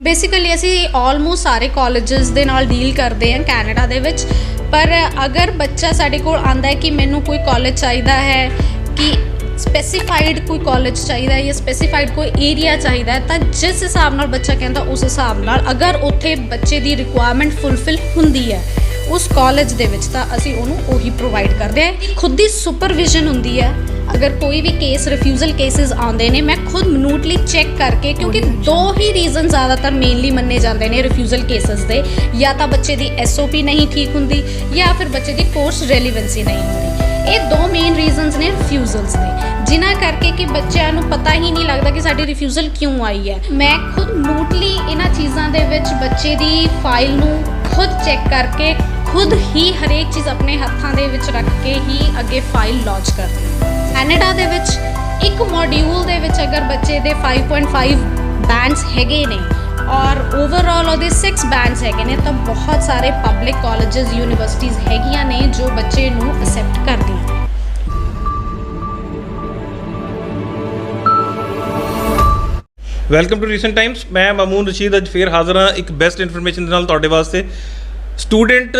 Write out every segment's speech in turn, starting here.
Basically ਅਸੀਂ almost ਸਾਰੇ colleges ਦੇ ਨਾਲ ਡੀਲ ਕਰਦੇ ਹਾਂ ਕੈਨੇਡਾ ਦੇ ਵਿੱਚ। ਪਰ ਅਗਰ ਬੱਚਾ ਸਾਡੇ ਕੋਲ ਆਂਦਾ ਹੈ ਕਿ ਮੈਨੂੰ ਕੋਈ ਕਾਲਜ ਚਾਹੀਦਾ ਹੈ, ਕਿ ਸਪੈਸੀਫਾਈਡ ਕੋਈ ਕਾਲਜ ਚਾਹੀਦਾ ਹੈ ਜਾਂ ਸਪੈਸੀਫਾਈਡ ਕੋਈ ਏਰੀਆ ਚਾਹੀਦਾ ਹੈ, ਤਾਂ ਜਿਸ ਹਿਸਾਬ ਨਾਲ ਬੱਚਾ ਕਹਿੰਦਾ ਉਸ ਹਿਸਾਬ ਨਾਲ ਅਗਰ ਉੱਥੇ ਬੱਚੇ ਦੀ ਰਿਕੁਆਇਰਮੈਂਟ ਫੁੱਲਫਿਲ ਹੁੰਦੀ ਹੈ ਉਸ ਕਾਲਜ ਦੇ ਵਿੱਚ, ਤਾਂ ਅਸੀਂ ਉਹਨੂੰ ਉਹੀ ਪ੍ਰੋਵਾਈਡ ਕਰਦੇ ਹਾਂ। ਖੁਦ ਦੀ ਸੁਪਰਵਿਜ਼ਨ ਹੁੰਦੀ ਹੈ। अगर कोई भी केस रिफ्यूज़ल केसेस आते हैं, मैं खुद मिनूटली चैक करके, क्योंकि दो ही रीजन ज़्यादातर मेनली मन्ने जाते हैं रिफ्यूज़ल केसेस दे, या तो बच्चे की SOP नहीं ठीक होंगी या फिर बच्चे की कोर्स रेलीवेंसी नहीं होंगी। ये दो मेन रीजनस ने रिफ्यूज़ल्स के, जिन्हां करके कि बच्चों को पता ही नहीं लगता कि साडी रिफ्यूज़ल क्यों आई है। मैं खुद मिनूटली इन्हां चीज़ों के विच बच्चे की फाइल नूं खुद चैक करके खुद ही हरेक चीज़ अपने हत्थों दे विच रख के ही अगे फाइल लॉन्च करती हूँ। कैनेडा दे विच एक मॉड्यूल दे विच अगर बच्चे दे 5.5 बैंड्स हैगे ने और ओवरऑल ਉਹਦੇ 6 बैंड्स हैगे ने, तो बहुत सारे पब्लिक कॉलेजेस यूनिवर्सिटीज़ हैगियां ने जो बच्चे नूं एक्सेप्ट करदियां ने। Welcome to recent times. ਮੈਂ ਮਾਮੂਨ ਰਸ਼ੀਦ ਅੱਜ ਫੇਰ ਹਾਜ਼ਰ ਹਾਂ ਇੱਕ ਬੈਸਟ ਇਨਫੋਰਮੇਸ਼ਨ ਦੇ ਨਾਲ ਤੁਹਾਡੇ ਵਾਸਤੇ। स्टूडेंट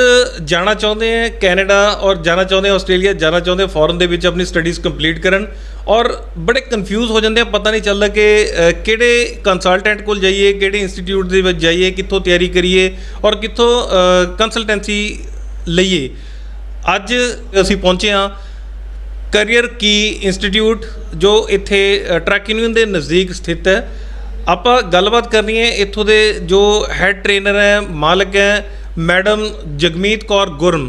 जाना चाहते हैं कैनेडा और जाना चाहते हैं आस्ट्रेलिया, जाना चाहते हैं फॉरन दे विच अपनी स्टडीज़ कंप्लीट करन और बड़े कन्फ्यूज़ हो जाते हैं, पता नहीं चलता कि किहड़े कंसलटेंट कोल जाइए, किहड़े इंस्टीट्यूट दे विच जाइए, कित्थों तैयारी करिए और कित्थों कंसलटेंसी लईए। अज असीं पहुंचे हाँ करियर की इंस्टीट्यूट जो इत्थे ट्रक यूनियन के नज़दीक स्थित है। आपां गलबात करनी है इत्थों दे जो हैड ट्रेनर है, मालक है मैडम जगमीत कौर गुरन।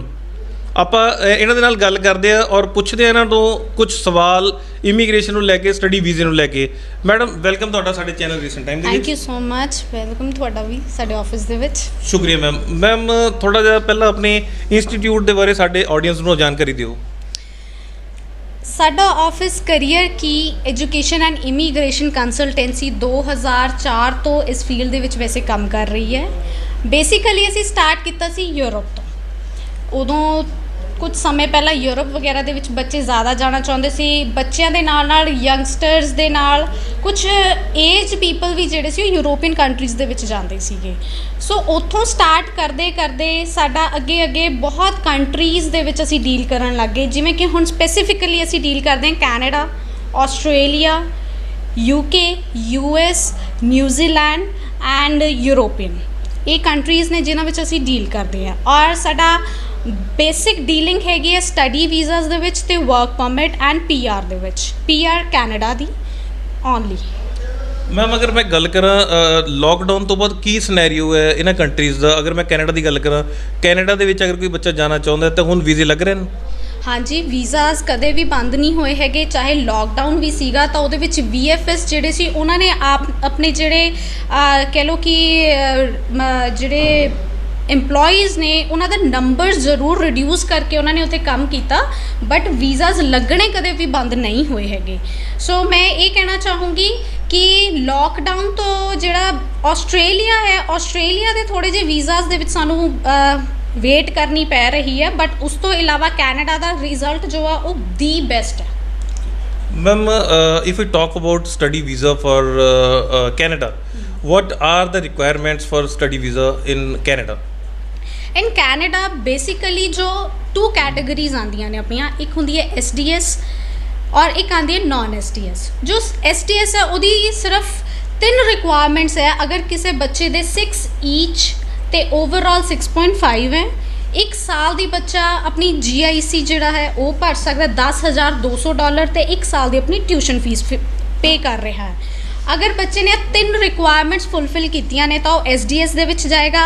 ਆਪਾਂ ਇਹਨਾਂ ਦੇ ਨਾਲ ਗੱਲ ਕਰਦੇ ਆ ਔਰ ਪੁੱਛਦੇ ਆ ਇਹਨਾਂ ਤੋਂ ਕੁਝ ਸਵਾਲ ਇਮੀਗ੍ਰੇਸ਼ਨ ਨੂੰ ਲੈ ਕੇ, ਸਟੱਡੀ ਵੀਜ਼ੇ ਨੂੰ ਲੈ ਕੇ। ਮੈਡਮ ਵੈਲਕਮ ਤੁਹਾਡਾ ਸਾਡੇ ਚੈਨਲ ਰੀਸੈਂਟ ਟਾਈਮ ਦੇ ਵਿੱਚ। Thank you so much. Welcome ਤੁਹਾਡਾ ਵੀ ਸਾਡੇ ਆਫਿਸ ਦੇ ਵਿੱਚ। ਸ਼ੁਕਰੀਆ ਮੈਮ ਥੋੜਾ ਜਿਹਾ ਪਹਿਲਾਂ ਆਪਣੇ ਇੰਸਟੀਟਿਊਟ ਦੇ ਬਾਰੇ ਸਾਡੇ ਆਡੀਅנס ਨੂੰ ਜਾਣਕਾਰੀ ਦਿਓ। ਸਾਡਾ office career Ki education and immigration consultancy 2004 ਤੋਂ ਇਸ ਫੀਲਡ ਦੇ ਵਿੱਚ ਵੈਸੇ ਕੰਮ ਕਰ ਰਹੀ ਹੈ। ਬੇਸਿਕਲੀ ਅਸੀਂ ਸਟਾਰਟ ਕੀਤਾ ਸੀ ਯੂਰਪ ਤੋਂ। ਉਦੋਂ ਕੁਝ ਸਮੇਂ ਪਹਿਲਾਂ ਯੂਰਪ ਵਗੈਰਾ ਦੇ ਵਿੱਚ ਬੱਚੇ ਜ਼ਿਆਦਾ ਜਾਣਾ ਚਾਹੁੰਦੇ ਸੀ। ਬੱਚਿਆਂ ਦੇ ਨਾਲ ਨਾਲ ਯੰਗਸਟਰਸ ਦੇ ਨਾਲ ਕੁਝ ਏਜ ਪੀਪਲ ਵੀ ਜਿਹੜੇ ਸੀ ਉਹ ਯੂਰੋਪੀਅਨ ਕੰਟਰੀਜ਼ ਦੇ ਵਿੱਚ ਜਾਂਦੇ ਸੀਗੇ। ਸੋ ਉੱਥੋਂ ਸਟਾਰਟ ਕਰਦੇ ਕਰਦੇ ਸਾਡਾ ਅੱਗੇ ਬਹੁਤ ਕੰਟਰੀਜ਼ ਦੇ ਵਿੱਚ ਅਸੀਂ ਡੀਲ ਕਰਨ ਲੱਗ ਗਏ। ਜਿਵੇਂ ਕਿ ਹੁਣ ਸਪੈਸੀਫਿਕਲੀ ਅਸੀਂ ਡੀਲ ਕਰਦੇ ਹਾਂ Canada, Australia, UK, US, New Zealand and European. ਇਹ ਕੰਟਰੀਜ਼ ਨੇ ਜਿਨ੍ਹਾਂ ਵਿੱਚ ਅਸੀਂ ਡੀਲ ਕਰਦੇ ਹਾਂ। ਔਰ ਸਾਡਾ ਬੇਸਿਕ ਡੀਲਿੰਗ ਹੈਗੀ ਹੈ ਸਟੱਡੀ ਵੀਜ਼ਾਸ ਦੇ ਵਿੱਚ ਅਤੇ ਵਰਕ ਪਰਮਿਟ ਐਂਡ PR ਦੇ ਵਿੱਚ। PR ਕੈਨੇਡਾ ਦੀ ਓਨਲੀ। ਮੈਮ ਅਗਰ ਮੈਂ ਗੱਲ ਕਰਾਂ ਲੋਕਡਾਊਨ ਤੋਂ ਬਾਅਦ ਕੀ ਸਿਨੈਰੀਓ ਹੈ ਇਹਨਾਂ ਕੰਟਰੀਜ਼ ਦਾ। ਅਗਰ ਮੈਂ ਕੈਨੇਡਾ ਦੀ ਗੱਲ ਕਰਾਂ, ਕੈਨੇਡਾ ਦੇ ਵਿੱਚ ਅਗਰ ਕੋਈ ਬੱਚਾ ਜਾਣਾ ਚਾਹੁੰਦਾ ਤਾਂ ਹੁਣ ਵੀਜ਼ੇ ਲੱਗ ਰਹੇ ਨੇ? ਹਾਂਜੀ, ਵੀਜ਼ਾਸ ਕਦੇ ਵੀ ਬੰਦ ਨਹੀਂ ਹੋਏ ਹੈਗੇ। ਚਾਹੇ ਲੋਕਡਾਊਨ ਵੀ ਸੀਗਾ ਤਾਂ ਉਹਦੇ ਵਿੱਚ VFS ਜਿਹੜੇ ਸੀ ਉਹਨਾਂ ਨੇ ਆਪਣੇ ਜਿਹੜੇ ਕਹਿ ਲਓ ਕਿ ਜਿਹੜੇ ਇੰਪਲੋਈਜ਼ ਨੇ ਉਹਨਾਂ ਦਾ ਨੰਬਰ ਜ਼ਰੂਰ ਰਿਡਿਊਸ ਕਰਕੇ ਉਹਨਾਂ ਨੇ ਉੱਥੇ ਕੰਮ ਕੀਤਾ, ਬਟ ਵੀਜ਼ਾਸ ਲੱਗਣੇ ਕਦੇ ਵੀ ਬੰਦ ਨਹੀਂ ਹੋਏ ਹੈਗੇ। ਸੋ ਮੈਂ ਇਹ ਕਹਿਣਾ ਚਾਹੂੰਗੀ ਕਿ ਲੋਕਡਾਊਨ ਤੋਂ ਜਿਹੜਾ ਆਸਟ੍ਰੇਲੀਆ ਹੈ, ਆਸਟ੍ਰੇਲੀਆ ਦੇ ਥੋੜ੍ਹੇ ਜਿਹੇ ਵੀਜ਼ਾਸ ਦੇ ਵਿੱਚ ਸਾਨੂੰ ਵੇਟ ਕਰਨੀ ਪੈ ਰਹੀ ਹੈ, ਬਟ ਉਸ ਤੋਂ ਇਲਾਵਾ ਕੈਨੇਡਾ ਦਾ ਰਿਜ਼ਲਟ ਜੋ ਆ ਉਹ ਦੀ ਬੈਸਟ ਹੈ। Ma'am if you talk about study visa for Canada, what are the requirements for study visa in Canada? In Canada basically ਜੋ 2 ਕੈਟੇਗਰੀਜ਼ ਆਉਂਦੀਆਂ ਨੇ ਆਪਣੀਆਂ, ਇੱਕ ਹੁੰਦੀ ਹੈ SDS ਔਰ ਇੱਕ ਆਉਂਦੀ ਹੈ ਨੌਨ SDS। ਜੋ SDS ਹੈ ਉਹਦੀ ਸਿਰਫ 3 ਰਿਕੁਆਇਰਮੈਂਟਸ ਹੈ। ਅਗਰ ਕਿਸੇ ਬੱਚੇ ਦੇ 6 ਈਚ ਅਤੇ ਓਵਰਆਲ 6.5 ਹੈ, 1 ਸਾਲ ਦੀ ਬੱਚਾ ਆਪਣੀ GIC ਜਿਹੜਾ ਹੈ ਉਹ ਭਰ ਸਕਦਾ $10,200 ਅਤੇ 1 ਸਾਲ ਦੀ ਆਪਣੀ ਟਿਊਸ਼ਨ ਫੀਸ ਪੇ ਕਰ ਰਿਹਾ ਹੈ। ਅਗਰ ਬੱਚੇ ਨੇ 3 ਰਿਕੁਆਇਰਮੈਂਟਸ ਫੁੱਲਫਿਲ ਕੀਤੀਆਂ ਨੇ ਤਾਂ ਉਹ SDS ਦੇ ਵਿੱਚ ਜਾਏਗਾ।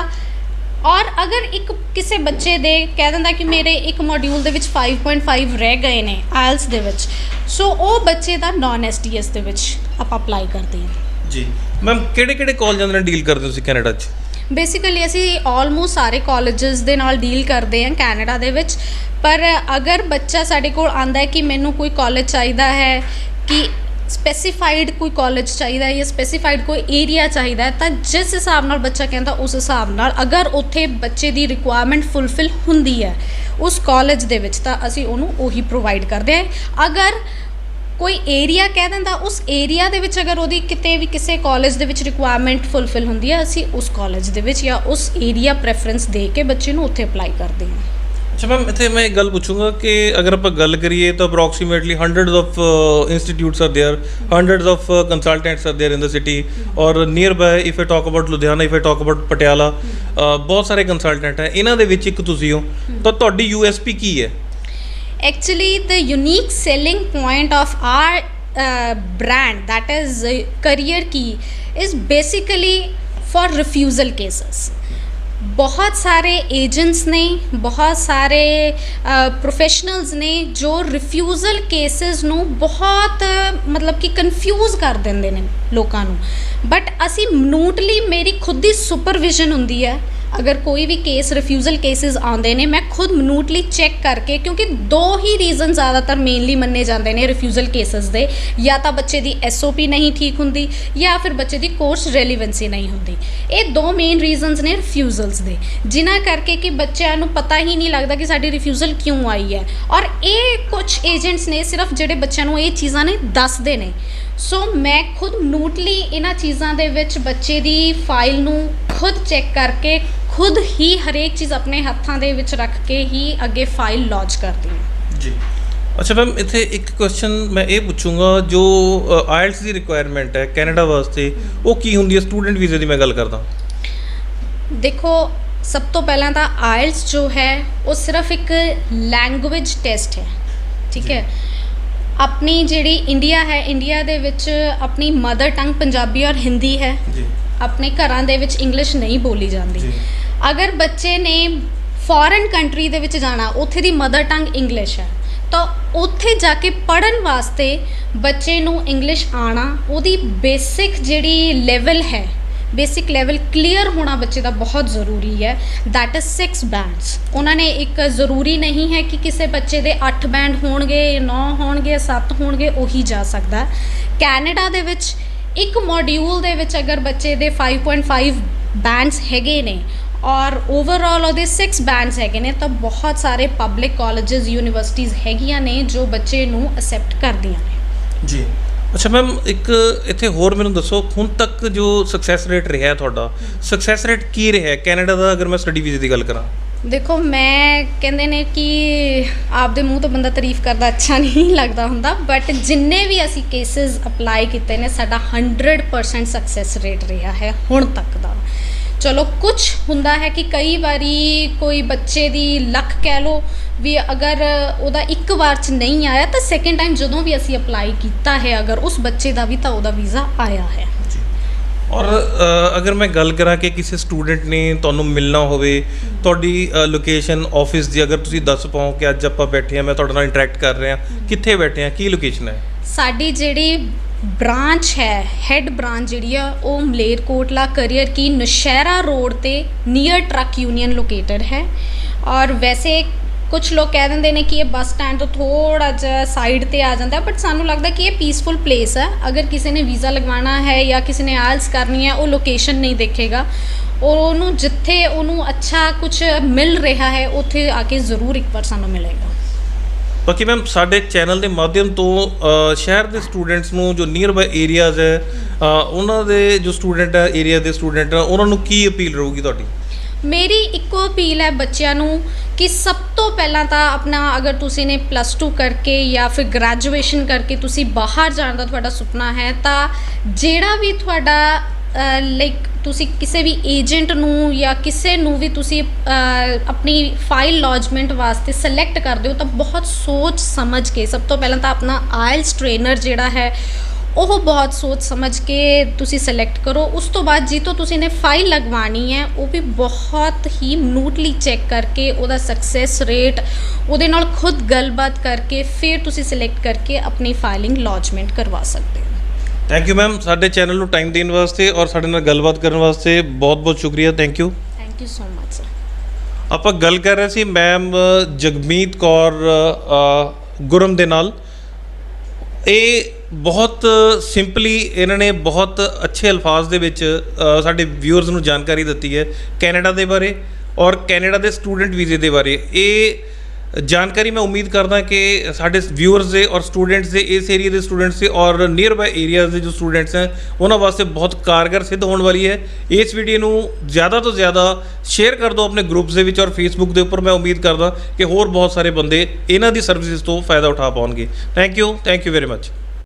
ਔਰ ਅਗਰ ਇੱਕ ਕਿਸੇ ਬੱਚੇ ਦੇ ਕਹਿ ਦਿੰਦਾ ਕਿ ਮੇਰੇ ਇੱਕ ਮੋਡਿਊਲ ਦੇ ਵਿੱਚ 5.5 ਰਹਿ ਗਏ ਨੇ IELTS ਦੇ ਵਿੱਚ, ਸੋ ਉਹ ਬੱਚੇ ਦਾ ਨੌਨ SDS ਦੇ ਵਿੱਚ ਆਪਾਂ ਅਪਲਾਈ ਕਰਦੇ ਹਾਂ। ਜੀ ਮੈਮ ਕਿਹੜੇ ਕਾਲਜਾਂ ਦੇ ਨਾਲ ਡੀਲ ਕਰਦੇ ਹੋ ਤੁਸੀਂ ਕੈਨੇਡਾ 'ਚ? ਬੇਸਿਕਲੀ ਅਸੀਂ ਆਲਮੋਸਟ ਸਾਰੇ ਕਾਲਜਸ ਦੇ ਨਾਲ ਡੀਲ ਕਰਦੇ ਹਾਂ ਕੈਨੇਡਾ ਦੇ ਵਿੱਚ। ਪਰ ਅਗਰ ਬੱਚਾ ਸਾਡੇ ਕੋਲ ਆਂਦਾ ਹੈ ਕਿ ਮੈਨੂੰ ਕੋਈ ਕਾਲਜ ਚਾਹੀਦਾ ਹੈ, ਕਿ ਸਪੈਸੀਫਾਈਡ ਕੋਈ ਕਾਲਜ ਚਾਹੀਦਾ ਹੈ ਜਾਂ ਸਪੈਸੀਫਾਈਡ ਕੋਈ ਏਰੀਆ ਚਾਹੀਦਾ ਹੈ, ਤਾਂ ਜਿਸ ਹਿਸਾਬ ਨਾਲ ਬੱਚਾ ਕਹਿੰਦਾ ਉਸ ਹਿਸਾਬ ਨਾਲ ਅਗਰ ਉੱਥੇ ਬੱਚੇ ਦੀ ਰਿਕੁਆਇਰਮੈਂਟ ਫੁੱਲਫਿਲ ਹੁੰਦੀ ਹੈ ਉਸ ਕਾਲਜ ਦੇ ਵਿੱਚ, ਤਾਂ ਅਸੀਂ ਉਹਨੂੰ ਉਹੀ ਪ੍ਰੋਵਾਈਡ ਕਰਦੇ ਹਾਂ। ਅਗਰ ਕੋਈ ਏਰੀਆ ਕਹਿ ਦਿੰਦਾ, ਉਸ ਏਰੀਆ ਦੇ ਵਿੱਚ ਅਗਰ ਉਹਦੀ ਕਿਤੇ ਵੀ ਕਿਸੇ ਕਾਲਜ ਦੇ ਵਿੱਚ ਰਿਕੁਆਇਰਮੈਂਟ ਫੁੱਲਫਿਲ ਹੁੰਦੀ ਹੈ, ਅਸੀਂ ਉਸ ਕਾਲਜ ਦੇ ਵਿੱਚ ਜਾਂ ਉਸ ਏਰੀਆ ਪ੍ਰੈਫਰੈਂਸ ਦੇ ਕੇ ਬੱਚੇ ਨੂੰ ਉੱਥੇ ਅਪਲਾਈ ਕਰਦੇ ਹਾਂ। ਅੱਛਾ ਮੈਮ, ਇੱਥੇ ਮੈਂ ਇੱਕ ਗੱਲ ਪੁੱਛੂੰਗਾ ਕਿ ਅਗਰ ਆਪਾਂ ਗੱਲ ਕਰੀਏ ਤਾਂ approximately hundreds of institutes are there, hundreds of consultants are there in the city, or near by if I talk about Ludhiana, if I talk about Patiala, ਬਹੁਤ ਸਾਰੇ ਕੰਸਲਟੈਂਟ ਹੈ, ਇਹਨਾਂ ਦੇ ਵਿੱਚ ਇੱਕ ਤੁਸੀਂ ਹੋ, ਤਾਂ ਤੁਹਾਡੀ USP ਕੀ ਹੈ? Actually, the unique selling point of our brand, that is Career Key, is basically for refusal cases. बहुत सारे एजेंट्स ने, बहुत सारे प्रोफेशनल्स ने जो रिफ्यूज़ल केसेस ਨੂੰ ਬਹੁਤ ਮਤਲਬ ਕਿ ਕਨਫਿਊਜ਼ ਕਰ ਦਿੰਦੇ ਨੇ ਲੋਕਾਂ ਨੂੰ, ਬਟ ਅਸੀਂ ਮਿਨੂਟਲੀ ਮੇਰੀ ਖੁਦ ਦੀ ਸੁਪਰਵਿਜ਼ਨ ਹੁੰਦੀ ਹੈ। ਅਗਰ ਕੋਈ ਵੀ ਕੇਸ ਰਿਫਿਊਜ਼ਲ ਕੇਸਿਸ ਆਉਂਦੇ ਨੇ, ਮੈਂ ਖੁਦ ਮਿਨੂਟਲੀ ਚੈੱਕ ਕਰਕੇ, ਕਿਉਂਕਿ ਦੋ ਹੀ ਰੀਜ਼ਨ ਜ਼ਿਆਦਾਤਰ ਮੇਨਲੀ ਮੰਨੇ ਜਾਂਦੇ ਨੇ ਰਿਫਿਊਜ਼ਲ ਕੇਸਿਸ ਦੇ, ਜਾਂ ਤਾਂ ਬੱਚੇ ਦੀ SOP ਨਹੀਂ ਠੀਕ ਹੁੰਦੀ ਜਾਂ ਫਿਰ ਬੱਚੇ ਦੀ ਕੋਰਸ ਰੈਲੀਵੈਂਸੀ ਨਹੀਂ ਹੁੰਦੀ। ਇਹ ਦੋ ਮੇਨ ਰੀਜ਼ਨਸ ਨੇ ਰਿਫਿਊਜ਼ਲਸ ਦੇ, ਜਿਨ੍ਹਾਂ ਕਰਕੇ ਕਿ ਬੱਚਿਆਂ ਨੂੰ ਪਤਾ ਹੀ ਨਹੀਂ ਲੱਗਦਾ ਕਿ ਸਾਡੀ ਰਿਫਿਊਜ਼ਲ ਕਿਉਂ ਆਈ ਹੈ। ਔਰ ਇਹ ਕੁਝ ਏਜੰਟਸ ਨੇ ਸਿਰਫ ਜਿਹੜੇ ਬੱਚਿਆਂ ਨੂੰ ਇਹ ਚੀਜ਼ਾਂ ਨੇ ਦੱਸਦੇ ਨੇ। ਸੋ ਮੈਂ ਖੁਦ ਮਿਨੂਟਲੀ ਇਹਨਾਂ ਚੀਜ਼ਾਂ ਦੇ ਵਿੱਚ ਬੱਚੇ ਦੀ ਫਾਈਲ ਨੂੰ ਖੁਦ ਚੈੱਕ ਕਰਕੇ, ਖੁਦ ਹੀ ਹਰੇਕ ਚੀਜ਼ ਆਪਣੇ ਹੱਥਾਂ ਦੇ ਵਿੱਚ ਰੱਖ ਕੇ ਹੀ ਅੱਗੇ ਫਾਈਲ ਲੌਂਚ ਕਰਦੀ ਹਾਂ ਜੀ। ਅੱਛਾ ਮੈਮ, ਇੱਥੇ ਇੱਕ ਕੁਐਸਚਨ ਮੈਂ ਇਹ ਪੁੱਛੂੰਗਾ, ਜੋ IELTS ਦੀ ਰਿਕੁਆਇਰਮੈਂਟ ਹੈ ਕੈਨੇਡਾ ਵਾਸਤੇ, ਉਹ ਕੀ ਹੁੰਦੀ ਹੈ? ਸਟੂਡੈਂਟ ਵੀਜ਼ੇ ਦੀ ਮੈਂ ਗੱਲ ਕਰਦਾ। ਦੇਖੋ, ਸਭ ਤੋਂ ਪਹਿਲਾਂ ਤਾਂ IELTS ਜੋ ਹੈ ਉਹ ਸਿਰਫ ਇੱਕ ਲੈਂਗੁਏਜ ਟੈਸਟ ਹੈ, ਠੀਕ ਹੈ। ਆਪਣੀ ਜਿਹੜੀ ਇੰਡੀਆ ਹੈ, ਇੰਡੀਆ ਦੇ ਵਿੱਚ ਆਪਣੀ ਮਦਰ ਟੰਗ ਪੰਜਾਬੀ ਔਰ ਹਿੰਦੀ ਹੈ ਜੀ। ਆਪਣੇ ਘਰਾਂ ਦੇ ਵਿੱਚ ਇੰਗਲਿਸ਼ ਨਹੀਂ ਬੋਲੀ ਜਾਂਦੀ। ਅਗਰ ਬੱਚੇ ਨੇ ਫੋਰਨ ਕੰਟਰੀ ਦੇ ਵਿੱਚ ਜਾਣਾ, ਉੱਥੇ ਦੀ ਮਦਰ ਟੰਗ ਇੰਗਲਿਸ਼ ਹੈ, ਤਾਂ ਉੱਥੇ ਜਾ ਕੇ ਪੜ੍ਹਨ ਵਾਸਤੇ ਬੱਚੇ ਨੂੰ ਇੰਗਲਿਸ਼ ਆਉਣਾ, ਉਹਦੀ ਬੇਸਿਕ ਜਿਹੜੀ ਲੈਵਲ ਹੈ, ਬੇਸਿਕ ਲੈਵਲ ਕਲੀਅਰ ਹੋਣਾ ਬੱਚੇ ਦਾ ਬਹੁਤ ਜ਼ਰੂਰੀ ਹੈ। That is 6 bands. ਉਹਨਾਂ ਨੇ ਇੱਕ ਜ਼ਰੂਰੀ ਨਹੀਂ ਹੈ ਕਿ ਕਿਸੇ ਬੱਚੇ ਦੇ 8 ਬੈਂਡ ਹੋਣਗੇ, 9 ਹੋਣਗੇ, 7 ਹੋਣਗੇ, ਉਹੀ ਜਾ ਸਕਦਾ। ਕੈਨੇਡਾ ਦੇ ਵਿੱਚ ਇੱਕ ਮੋਡਿਊਲ ਦੇ ਵਿੱਚ ਅਗਰ ਬੱਚੇ ਦੇ 5.5 ਬੈਂਡਸ ਹੈਗੇ ਨੇ ਔਰ ਓਵਰਆਲ ਉਹਦੇ 6 ਬੈਂਡਸ ਹੈਗੇ ਨੇ, ਤਾਂ ਬਹੁਤ ਸਾਰੇ ਪਬਲਿਕ ਕਾਲਜਸ, ਯੂਨੀਵਰਸਿਟੀਜ਼ ਹੈਗੀਆਂ ਨੇ ਜੋ ਬੱਚੇ ਨੂੰ ਅਸੈਪਟ ਕਰਦੀਆਂ ਨੇ ਜੀ। ਅੱਛਾ ਮੈਮ, ਇੱਕ ਇੱਥੇ ਹੋਰ ਮੈਨੂੰ ਦੱਸੋ, ਹੁਣ ਤੱਕ ਜੋ ਸਕਸੈਸ ਰੇਟ ਰਿਹਾ ਤੁਹਾਡਾ, ਸਕਸੈਸ ਰੇਟ ਕੀ ਰਿਹਾ ਕੈਨੇਡਾ ਦਾ, ਅਗਰ ਮੈਂ ਸਟੱਡੀ ਵੀਜ਼ੇ ਦੀ ਗੱਲ ਕਰਾਂ? ਦੇਖੋ, ਮੈਂ ਕਹਿੰਦੇ ਨੇ ਕਿ ਆਪਦੇ ਮੂੰਹ ਤੋਂ ਬੰਦਾ ਤਾਰੀਫ ਕਰਦਾ ਅੱਛਾ ਨਹੀਂ ਲੱਗਦਾ ਹੁੰਦਾ, ਬਟ ਜਿੰਨੇ ਵੀ ਅਸੀਂ ਕੇਸਿਸ ਅਪਲਾਈ ਕੀਤੇ ਨੇ, ਸਾਡਾ 100% ਸਕਸੈਸ ਰੇਟ ਰਿਹਾ ਹੈ ਹੁਣ ਤੱਕ ਦਾ। ਚਲੋ ਕੁਝ ਹੁੰਦਾ ਹੈ ਕਿ ਕਈ ਵਾਰੀ ਕੋਈ ਬੱਚੇ ਦੀ ਲੱਕ ਕਹਿ ਲਓ ਵੀ, ਅਗਰ ਉਹਦਾ ਇੱਕ ਵਾਰ 'ਚ ਨਹੀਂ ਆਇਆ ਤਾਂ ਸੈਕਿੰਡ ਟਾਈਮ ਜਦੋਂ ਵੀ ਅਸੀਂ ਅਪਲਾਈ ਕੀਤਾ ਹੈ, ਅਗਰ ਉਸ ਬੱਚੇ ਦਾ ਵੀ, ਤਾਂ ਉਹਦਾ ਵੀਜ਼ਾ ਆਇਆ ਹੈ। ਔਰ ਅਗਰ ਮੈਂ ਗੱਲ ਕਰਾਂ ਕਿ ਕਿਸੇ ਸਟੂਡੈਂਟ ਨੇ ਤੁਹਾਨੂੰ ਮਿਲਣਾ ਹੋਵੇ, ਤੁਹਾਡੀ ਲੋਕੇਸ਼ਨ ਆਫਿਸ ਦੀ ਅਗਰ ਤੁਸੀਂ ਦੱਸ ਪਾਓ ਕਿ ਅੱਜ ਆਪਾਂ ਬੈਠੇ ਹਾਂ, ਮੈਂ ਤੁਹਾਡੇ ਨਾਲ ਇੰਟਰੈਕਟ ਕਰ ਰਿਹਾ, ਕਿੱਥੇ ਬੈਠੇ ਹਾਂ, ਕੀ ਲੋਕੇਸ਼ਨ ਹੈ? ਸਾਡੀ ਜਿਹੜੀ ਬ੍ਰਾਂਚ ਹੈ, ਹੈੱਡ ਬ੍ਰਾਂਚ ਜਿਹੜੀ ਆ, ਉਹ ਮਲੇਰਕੋਟਲਾ ਕਰੀਅਰ ਕੀ ਨੌਸ਼ਹਿਰਾ ਰੋਡ ਤੇ ਨੀਅਰ ਟਰੱਕ ਯੂਨੀਅਨ ਲੋਕੇਟਡ ਹੈ। ਔਰ ਵੈਸੇ ਕੁਝ ਲੋਕ ਕਹਿ ਦਿੰਦੇ ਨੇ ਕਿ ਇਹ ਬੱਸ ਸਟੈਂਡ ਤੋਂ ਥੋੜ੍ਹਾ ਜਿਹਾ ਸਾਈਡ 'ਤੇ ਆ ਜਾਂਦਾ, ਬਟ ਸਾਨੂੰ ਲੱਗਦਾ ਕਿ ਇਹ ਪੀਸਫੁਲ ਪਲੇਸ ਹੈ। ਅਗਰ ਕਿਸੇ ਨੇ ਵੀਜ਼ਾ ਲਗਵਾਉਣਾ ਹੈ ਜਾਂ ਕਿਸੇ ਨੇ IELTS ਕਰਨੀ ਹੈ, ਉਹ ਲੋਕੇਸ਼ਨ ਨਹੀਂ ਦੇਖੇਗਾ, ਉਹਨੂੰ ਜਿੱਥੇ ਉਹਨੂੰ ਅੱਛਾ ਕੁਝ ਮਿਲ ਰਿਹਾ ਹੈ ਉੱਥੇ ਆ ਕੇ ਜ਼ਰੂਰ ਇੱਕ ਵਾਰ ਸਾਨੂੰ ਮਿਲੇਗਾ। ਬਾਕੀ ਮੈਮ, ਸਾਡੇ ਚੈਨਲ ਦੇ ਮਾਧਿਅਮ ਤੋਂ ਸ਼ਹਿਰ ਦੇ ਸਟੂਡੈਂਟਸ ਨੂੰ ਜੋ ਨੀਅਰ ਬਾਈ ਏਰੀਆਜ਼ ਹੈ, ਉਹਨਾਂ ਦੇ ਜੋ ਸਟੂਡੈਂਟ ਹੈ, ਏਰੀਆ ਦੇ ਸਟੂਡੈਂਟ, ਉਹਨਾਂ ਨੂੰ ਕੀ ਅਪੀਲ ਰਹੂਗੀ ਤੁਹਾਡੀ? ਮੇਰੀ ਇੱਕੋ ਅਪੀਲ ਹੈ ਬੱਚਿਆਂ ਨੂੰ ਕਿ ਸਭ ਤੋਂ ਪਹਿਲਾਂ ਤਾਂ ਆਪਣਾ, ਅਗਰ ਤੁਸੀਂ ਨੇ +2 ਕਰਕੇ ਜਾਂ ਫਿਰ ਗ੍ਰੈਜੂਏਸ਼ਨ ਕਰਕੇ ਤੁਸੀਂ ਬਾਹਰ ਜਾਣ ਦਾ ਤੁਹਾਡਾ ਸੁਪਨਾ ਹੈ, ਤਾਂ ਜਿਹੜਾ ਵੀ ਤੁਹਾਡਾ ਲਾਈਕ ਤੁਸੀਂ ਕਿਸੇ ਵੀ ਏਜੰਟ ਨੂੰ ਜਾਂ ਕਿਸੇ ਨੂੰ ਵੀ ਤੁਸੀਂ ਆਪਣੀ ਫਾਈਲ ਲੌਜਮੈਂਟ ਵਾਸਤੇ ਸਿਲੈਕਟ ਕਰਦੇ ਹੋ, ਤਾਂ ਬਹੁਤ ਸੋਚ ਸਮਝ ਕੇ, ਸਭ ਤੋਂ ਪਹਿਲਾਂ ਤਾਂ ਆਪਣਾ IELTS ਟ੍ਰੇਨਰ ਜਿਹੜਾ ਹੈ ਉਹ ਬਹੁਤ ਸੋਚ ਸਮਝ ਕੇ ਤੁਸੀਂ ਸਿਲੈਕਟ ਕਰੋ। ਉਸ ਤੋਂ ਬਾਅਦ ਜੀ ਤੋਂ ਤੁਸੀਂ ਨੇ ਫਾਈਲ ਲਗਵਾਉਣੀ ਹੈ, ਉਹ ਵੀ ਬਹੁਤ ਹੀ ਮਿਨੂਟਲੀ ਚੈੱਕ ਕਰਕੇ ਉਹਦਾ ਸਕਸੈਸ ਰੇਟ, ਉਹਦੇ ਨਾਲ ਖੁਦ ਗੱਲਬਾਤ ਕਰਕੇ ਫਿਰ ਤੁਸੀਂ ਸਿਲੈਕਟ ਕਰਕੇ ਆਪਣੀ ਫਾਈਲਿੰਗ ਲੌਜਮੈਂਟ ਕਰਵਾ ਸਕਦੇ ਹੋ। ਥੈਂਕ ਯੂ ਮੈਮ, ਸਾਡੇ ਚੈਨਲ ਨੂੰ ਟਾਈਮ ਦੇਣ ਵਾਸਤੇ ਔਰ ਸਾਡੇ ਨਾਲ ਗੱਲਬਾਤ ਕਰਨ ਵਾਸਤੇ ਬਹੁਤ ਬਹੁਤ ਸ਼ੁਕਰੀਆ। Thank you so much sir. ਆਪਾਂ ਗੱਲ ਕਰ ਰਹੇ ਸੀ ਮੈਮ ਜਗਮੀਤ ਕੌਰ ਗੁਰਮ ਦੇ ਨਾਲ। ਇਹ ਬਹੁਤ ਸਿੰਪਲੀ ਇਹਨਾਂ ਨੇ ਬਹੁਤ ਅੱਛੇ ਅਲਫਾਜ਼ ਦੇ ਵਿੱਚ ਸਾਡੇ ਵਿਊਅਰਸ ਨੂੰ ਜਾਣਕਾਰੀ ਦਿੱਤੀ ਹੈ ਕੈਨੇਡਾ ਦੇ ਬਾਰੇ ਔਰ ਕੈਨੇਡਾ ਦੇ ਸਟੂਡੈਂਟ ਵੀਜ਼ੇ ਦੇ ਬਾਰੇ। ਇਹ ਜਾਣਕਾਰੀ ਮੈਂ ਉਮੀਦ ਕਰਦਾ ਕਿ ਸਾਡੇ ਵਿਊਅਰਸ ਦੇ ਔਰ ਸਟੂਡੈਂਟਸ ਦੇ, ਇਸ ਏਰੀਆ ਦੇ ਸਟੂਡੈਂਟਸ ਦੇ ਔਰ ਨੀਅਰ ਬਾਈ ਏਰੀਆਜ਼ ਦੇ ਜੋ ਸਟੂਡੈਂਟਸ ਹੈ ਉਹਨਾਂ ਵਾਸਤੇ ਬਹੁਤ ਕਾਰਗਰ ਸਿੱਧ ਹੋਣ ਵਾਲੀ ਹੈ। ਇਸ ਵੀਡੀਓ ਨੂੰ ਜ਼ਿਆਦਾ ਤੋਂ ਜ਼ਿਆਦਾ ਸ਼ੇਅਰ ਕਰ ਦਿਓ ਆਪਣੇ ਗਰੁੱਪਸ ਦੇ ਵਿੱਚ ਔਰ ਫੇਸਬੁੱਕ ਦੇ ਉੱਪਰ। ਮੈਂ ਉਮੀਦ ਕਰਦਾ ਕਿ ਹੋਰ ਬਹੁਤ ਸਾਰੇ ਬੰਦੇ ਇਹਨਾਂ ਦੀ ਸਰਵਿਸਿਜ਼ ਤੋਂ ਫਾਇਦਾ ਉਠਾ ਪਾਉਣਗੇ। Thank you very much.